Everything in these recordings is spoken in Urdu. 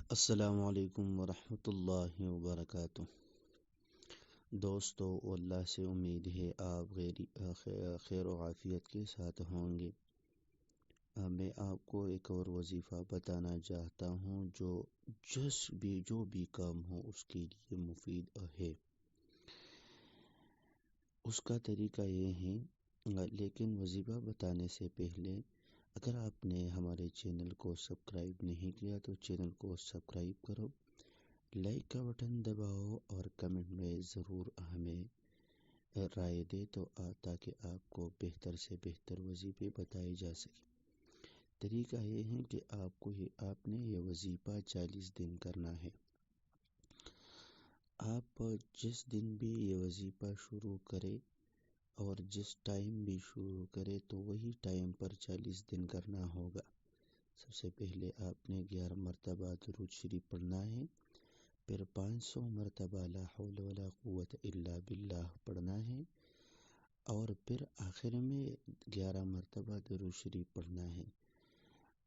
السلام علیکم ورحمۃ اللہ وبرکاتہ۔ دوستو، اللہ سے امید ہے آپ خیر و عافیت کے ساتھ ہوں گے۔ میں آپ کو ایک اور وظیفہ بتانا چاہتا ہوں جو بھی کام ہو اس کے لیے مفید ہے۔ اس کا طریقہ یہ ہے، لیکن وظیفہ بتانے سے پہلے اگر آپ نے ہمارے چینل کو سبسکرائب نہیں کیا تو چینل کو سبسکرائب کرو، لائک کا بٹن دباؤ اور کمنٹ میں ضرور ہمیں رائے دے تاکہ آپ کو بہتر سے بہتر وظیفے بتائے جا سکیں۔ طریقہ یہ ہے کہ آپ نے یہ وظیفہ 40 دن کرنا ہے۔ آپ جس دن بھی یہ وظیفہ شروع کریں اور جس ٹائم بھی شروع کرے تو وہی ٹائم پر 40 دن کرنا ہوگا۔ سب سے پہلے آپ نے 11 مرتبہ درود شریف پڑھنا ہے، پھر 500 مرتبہ لا حول ولا قوت الا باللہ پڑھنا ہے، اور پھر آخر میں 11 مرتبہ درود شریف پڑھنا ہے۔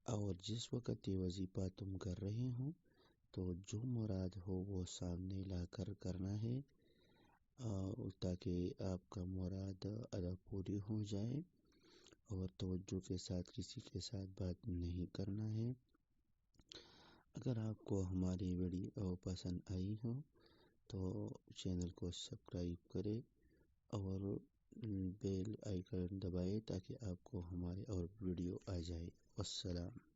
اور جس وقت یہ وظیفہ تم کر رہے ہو تو جو مراد ہو وہ سامنے لا کر کرنا ہے، تاکہ آپ کا مراد پوری ہو جائے، اور توجہ کے ساتھ کسی کے ساتھ بات نہیں کرنا ہے۔ اگر آپ کو ہماری ویڈیو پسند آئی ہو تو چینل کو سبسکرائب کرے اور بیل آئیکن دبائے تاکہ آپ کو ہمارے اور ویڈیو آ جائے۔ السلام۔